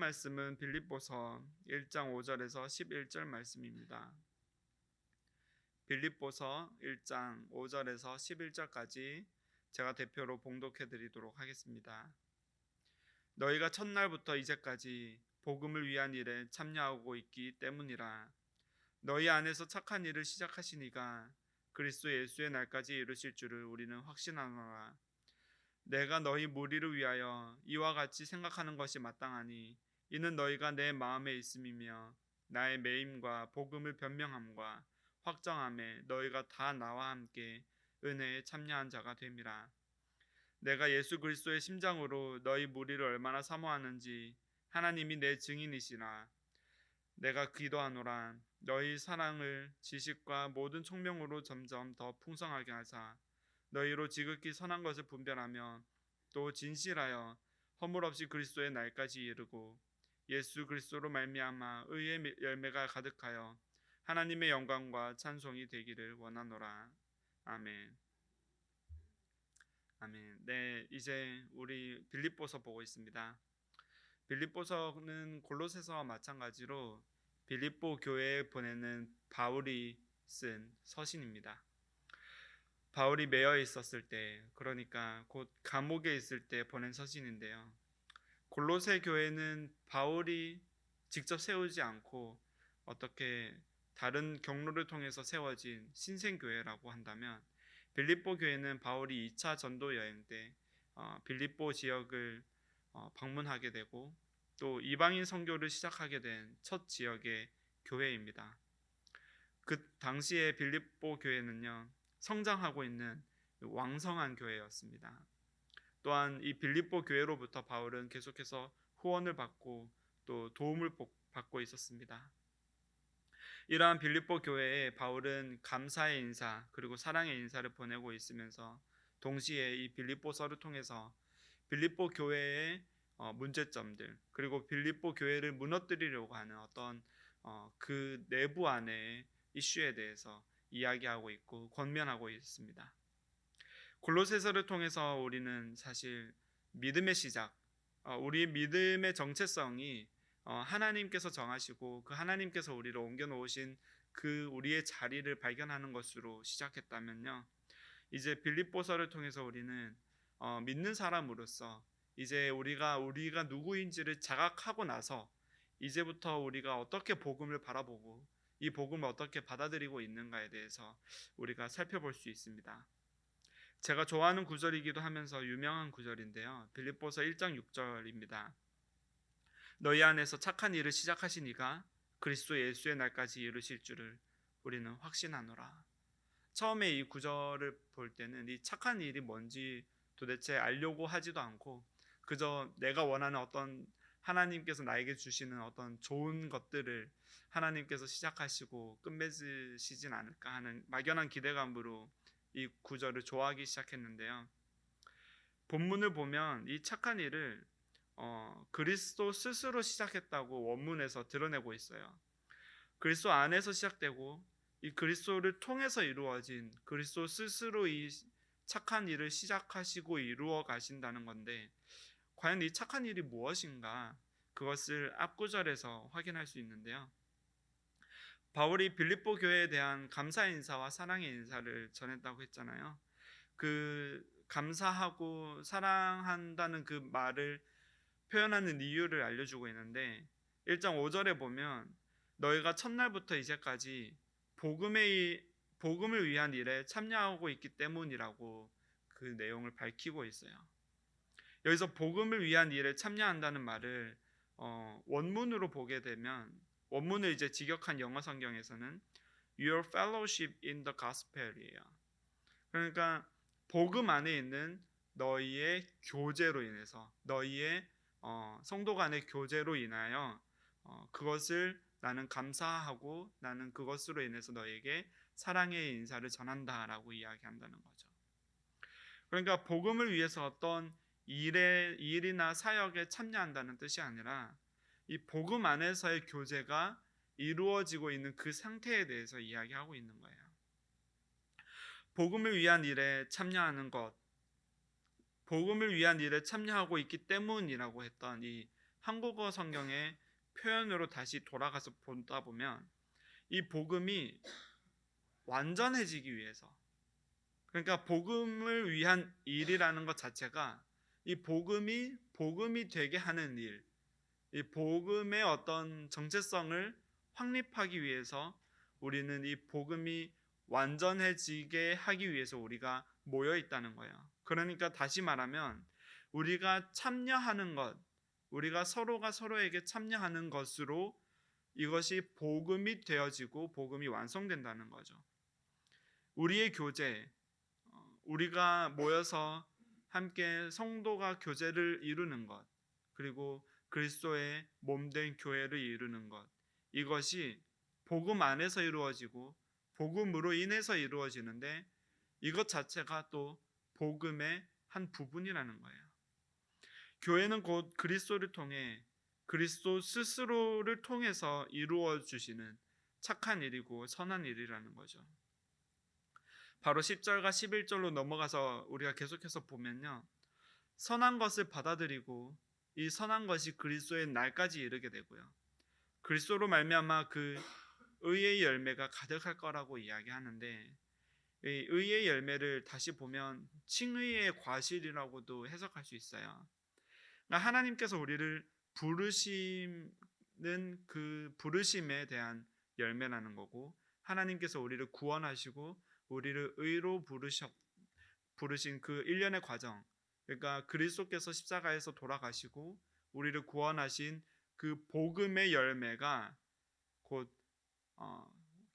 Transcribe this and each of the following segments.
말씀은 빌립보서 1장 5절에서 11절 말씀입니다. 빌립보서 1장 5절에서 11절까지 제가 대표로 봉독해 드리도록 하겠습니다. 너희가 첫날부터 이제까지 복음을 위한 일에 참여하고 있기 때문이라. 너희 안에서 착한 일을 시작하시니가 그리스도 예수의 날까지 이루실 줄을 우리는 확신하노라. 내가 너희 무리를 위하여 이와 같이 생각하는 것이 마땅하니 이는 너희가 내 마음에 있음이며 나의 매임과 복음을 변명함과 확정함에 너희가 다 나와 함께 은혜에 참여한 자가 됨이라. 내가 예수 그리스도의 심장으로 너희 무리를 얼마나 사모하는지 하나님이 내 증인이시라. 내가 기도하노라. 너희 사랑을 지식과 모든 총명으로 점점 더 풍성하게 하사 너희로 지극히 선한 것을 분별하며 또 진실하여 허물 없이 그리스도의 날까지 이르고 예수 그리스도로 말미암아 의의 열매가 가득하여 하나님의 영광과 찬송이 되기를 원하노라. 아멘. 아멘. 네, 이제 우리 빌립보서 보고 있습니다. 빌립보서는 골로새서와 마찬가지로 빌립보 교회에 보내는 바울이 쓴 서신입니다. 바울이 매여 있었을 때, 그러니까 곧 감옥에 있을 때 보낸 서신인데요. 골로새 교회는 바울이 직접 세우지 않고 어떻게 다른 경로를 통해서 세워진 신생교회라고 한다면, 빌립보 교회는 바울이 2차 전도 여행 때 빌립보 지역을 방문하게 되고 또 이방인 선교를 시작하게 된 첫 지역의 교회입니다. 그 당시에 빌립보 교회는요, 성장하고 있는 왕성한 교회였습니다. 또한 이 빌립보 교회로부터 바울은 계속해서 후원을 받고 또 도움을 받고 있었습니다. 이러한 빌립보 교회에 바울은 감사의 인사 그리고 사랑의 인사를 보내고 있으면서 동시에 이 빌립보서를 통해서 빌립보 교회의 문제점들 그리고 빌립보 교회를 무너뜨리려고 하는 어떤 그 내부 안의 이슈에 대해서 이야기하고 있고 권면하고 있습니다. 골로새서를 통해서 우리는 사실 믿음의 시작, 우리 믿음의 정체성이 하나님께서 정하시고 그 하나님께서 우리를 옮겨 놓으신 그 우리의 자리를 발견하는 것으로 시작했다면요, 이제 빌립보서를 통해서 우리는 믿는 사람으로서 이제 우리가 누구인지를 자각하고 나서 이제부터 우리가 어떻게 복음을 바라보고 이 복음을 어떻게 받아들이고 있는가에 대해서 우리가 살펴볼 수 있습니다. 제가 좋아하는 구절이기도 하면서 유명한 구절인데요, 빌립보서 1장 6절입니다. 너희 안에서 착한 일을 시작하시니가 그리스도 예수의 날까지 이루실 줄을 우리는 확신하노라. 처음에 이 구절을 볼 때는 이 착한 일이 뭔지 도대체 알려고 하지도 않고 그저 내가 원하는 어떤 하나님께서 나에게 주시는 어떤 좋은 것들을 하나님께서 시작하시고 끝맺으시진 않을까 하는 막연한 기대감으로 이 구절을 좋아하기 시작했는데요, 본문을 보면 이 착한 일을 그리스도 스스로 시작했다고 원문에서 드러내고 있어요. 그리스도 안에서 시작되고 이 그리스도를 통해서 이루어진 그리스도 스스로 이 착한 일을 시작하시고 이루어 가신다는 건데, 과연 이 착한 일이 무엇인가, 그것을 앞구절에서 확인할 수 있는데요, 바울이 빌립보 교회에 대한 감사의 인사와 사랑의 인사를 전했다고 했잖아요. 그 감사하고 사랑한다는 그 말을 표현하는 이유를 알려주고 있는데, 1장 5절에 보면 너희가 첫날부터 이제까지 복음을 위한 일에 참여하고 있기 때문이라고 그 내용을 밝히고 있어요. 여기서 복음을 위한 일에 참여한다는 말을 원문으로 보게 되면, 원문을 이제 직역한 영어 성경에서는 Your fellowship in the gospel이에요. 그러니까 복음 안에 있는 너희의 교제로 인해서, 너희의 성도 간의 교제로 인하여 그것을 나는 감사하고 나는 그것으로 인해서 너에게 사랑의 인사를 전한다라고 이야기한다는 거죠. 그러니까 복음을 위해서 어떤 일이나 사역에 참여한다는 뜻이 아니라 이 복음 안에서의 교제가 이루어지고 있는 그 상태에 대해서 이야기하고 있는 거예요. 복음을 위한 일에 참여하는 것, 복음을 위한 일에 참여하고 있기 때문이라고 했던 이 한국어 성경의 표현으로 다시 돌아가서 보다 보면 이 복음이 완전해지기 위해서, 그러니까 복음을 위한 일이라는 것 자체가 이 복음이 되게 하는 일, 이 복음의 어떤 정체성을 확립하기 위해서 우리는 이 복음이 완전해지게 하기 위해서 우리가 모여 있다는 거예요. 그러니까 다시 말하면 우리가 참여하는 것, 우리가 서로가 서로에게 참여하는 것으로 이것이 복음이 되어지고 복음이 완성된다는 거죠. 우리의 교제, 우리가 모여서 함께 성도가 교제를 이루는 것, 그리고 그리스도의 몸된 교회를 이루는 것, 이것이 복음 안에서 이루어지고 복음으로 인해서 이루어지는데 이것 자체가 또 복음의 한 부분이라는 거예요. 교회는 곧 그리스도를 통해 그리스도 스스로를 통해서 이루어 주시는 착한 일이고 선한 일이라는 거죠. 바로 10절과 11절로 넘어가서 우리가 계속해서 보면요, 선한 것을 받아들이고 이 선한 것이 그리스도의 날까지 이르게 되고요, 그리스도로 말미암아 그 의의 열매가 가득할 거라고 이야기하는데, 이 의의 열매를 다시 보면 칭의의 과실이라고도 해석할 수 있어요. 그러니까 하나님께서 우리를 부르시는 그 부르심에 대한 열매라는 거고, 하나님께서 우리를 구원하시고 우리를 의로 부르신 그 일련의 과정, 그러니까 그리스도께서 십자가에서 돌아가시고 우리를 구원하신 그 복음의 열매가 곧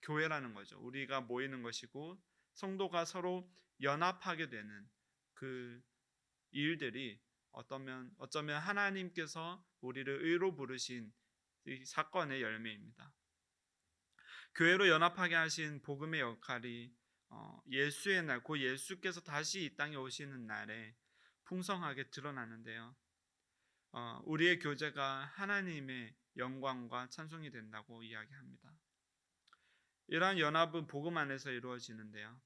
교회라는 거죠. 우리가 모이는 것이고 성도가 서로 연합하게 되는 그 일들이 어쩌면 하나님께서 우리를 의로 부르신 이 사건의 열매입니다. 교회로 연합하게 하신 복음의 역할이 예수의 날, 곧 예수께서 다시 이 땅에 오시는 날에 풍성하게 드러나는데요, 우리의 교제가 하나님의 영광과 찬송이 된다고 이야기합니다. 이러한 연합은 복음 안에서 이루어지는데요,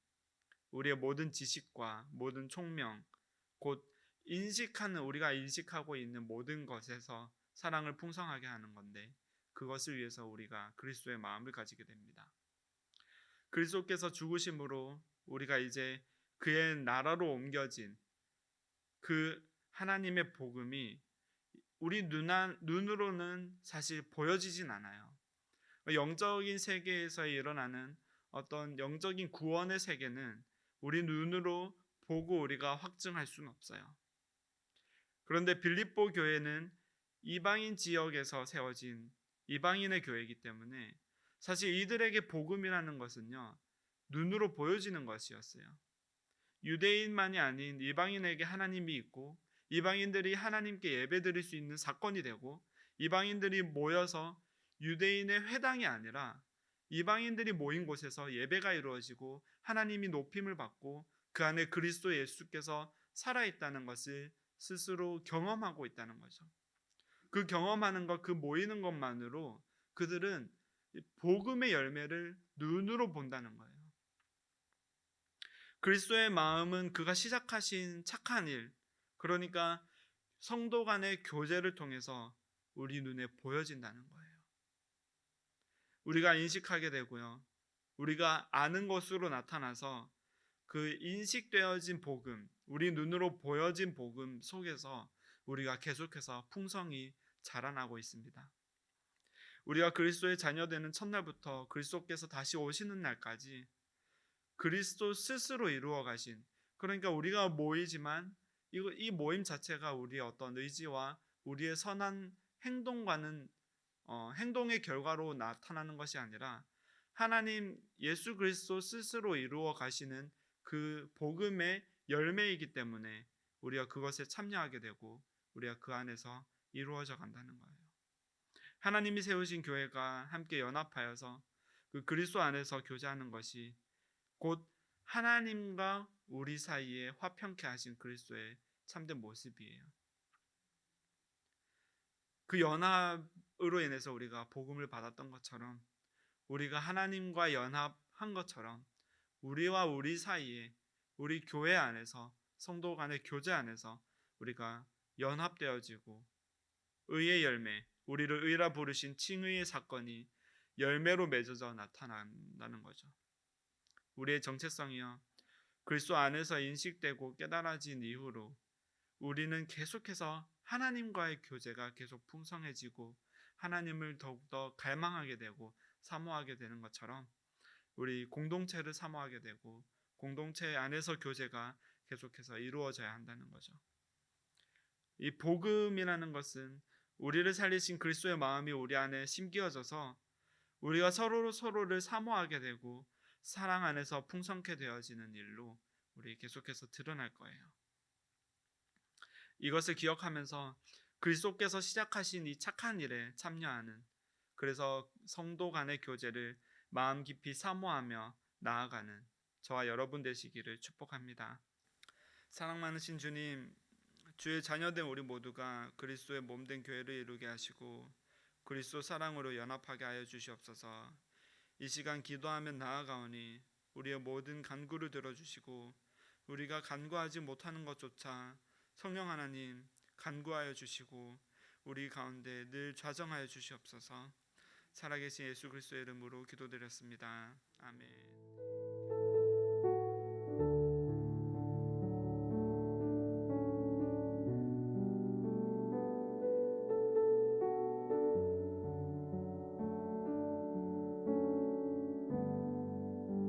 우리의 모든 지식과 모든 총명, 곧 우리가 인식하고 있는 모든 것에서 사랑을 풍성하게 하는 건데, 그것을 위해서 우리가 그리스도의 마음을 가지게 됩니다. 그리스도께서 죽으심으로 우리가 이제 그의 나라로 옮겨진 그 하나님의 복음이 우리 눈으로는 사실 보여지진 않아요. 영적인 세계에서 일어나는 어떤 영적인 구원의 세계는 우리 눈으로 보고 우리가 확증할 수는 없어요. 그런데 빌립보 교회는 이방인 지역에서 세워진 이방인의 교회이기 때문에 사실 이들에게 복음이라는 것은요, 눈으로 보여지는 것이었어요. 유대인만이 아닌 이방인에게 하나님이 있고 이방인들이 하나님께 예배드릴 수 있는 사건이 되고, 이방인들이 모여서 유대인의 회당이 아니라 이방인들이 모인 곳에서 예배가 이루어지고 하나님이 높임을 받고 그 안에 그리스도 예수께서 살아있다는 것을 스스로 경험하고 있다는 거죠. 그 경험하는 것, 그 모이는 것만으로 그들은 복음의 열매를 눈으로 본다는 거예요. 그리스도의 마음은 그가 시작하신 착한 일, 그러니까 성도 간의 교제를 통해서 우리 눈에 보여진다는 거예요. 우리가 인식하게 되고요, 우리가 아는 것으로 나타나서 그 인식되어진 복음, 우리 눈으로 보여진 복음 속에서 우리가 계속해서 풍성히 자라나고 있습니다. 우리가 그리스도의 자녀되는 첫날부터 그리스도께서 다시 오시는 날까지 그리스도 스스로 이루어 가신, 그러니까 우리가 모이지만 이 모임 자체가 우리의 어떤 의지와 우리의 선한 행동과는 행동의 결과로 나타나는 것이 아니라 하나님 예수 그리스도 스스로 이루어 가시는 그 복음의 열매이기 때문에 우리가 그것에 참여하게 되고 우리가 그 안에서 이루어져 간다는 거예요. 하나님이 세우신 교회가 함께 연합하여서 그 그리스도 안에서 교제하는 것이 곧 하나님과 우리 사이에 화평케 하신 그리스도의 참된 모습이에요. 그 연합으로 인해서 우리가 복음을 받았던 것처럼, 우리가 하나님과 연합한 것처럼 우리와 우리 사이에, 우리 교회 안에서, 성도 간의 교제 안에서 우리가 연합되어지고 의의 열매, 우리를 의라 부르신 칭의의 사건이 열매로 맺어져 나타난다는 거죠. 우리의 정체성이요, 그리스도 안에서 인식되고 깨달아진 이후로 우리는 계속해서 하나님과의 교제가 계속 풍성해지고 하나님을 더욱더 갈망하게 되고 사모하게 되는 것처럼 우리 공동체를 사모하게 되고 공동체 안에서 교제가 계속해서 이루어져야 한다는 거죠. 이 복음이라는 것은 우리를 살리신 그리스도의 마음이 우리 안에 심기어져서 우리가 서로를 사모하게 되고 사랑 안에서 풍성케 되어지는 일로 우리 계속해서 드러날 거예요. 이것을 기억하면서 그리스도께서 시작하신 이 착한 일에 참여하는, 그래서 성도 간의 교제를 마음 깊이 사모하며 나아가는 저와 여러분 되시기를 축복합니다. 사랑 많으신 주님, 주의 자녀된 우리 모두가 그리스도의 몸된 교회를 이루게 하시고 그리스도 사랑으로 연합하게 하여 주시옵소서. 이 시간 기도하며 나아가오니 우리의 모든 간구를 들어주시고 우리가 간구하지 못하는 것조차 성령 하나님 간구하여 주시고 우리 가운데 늘 좌정하여 주시옵소서. 살아계신 예수 그리스도의 이름으로 기도드렸습니다. 아멘.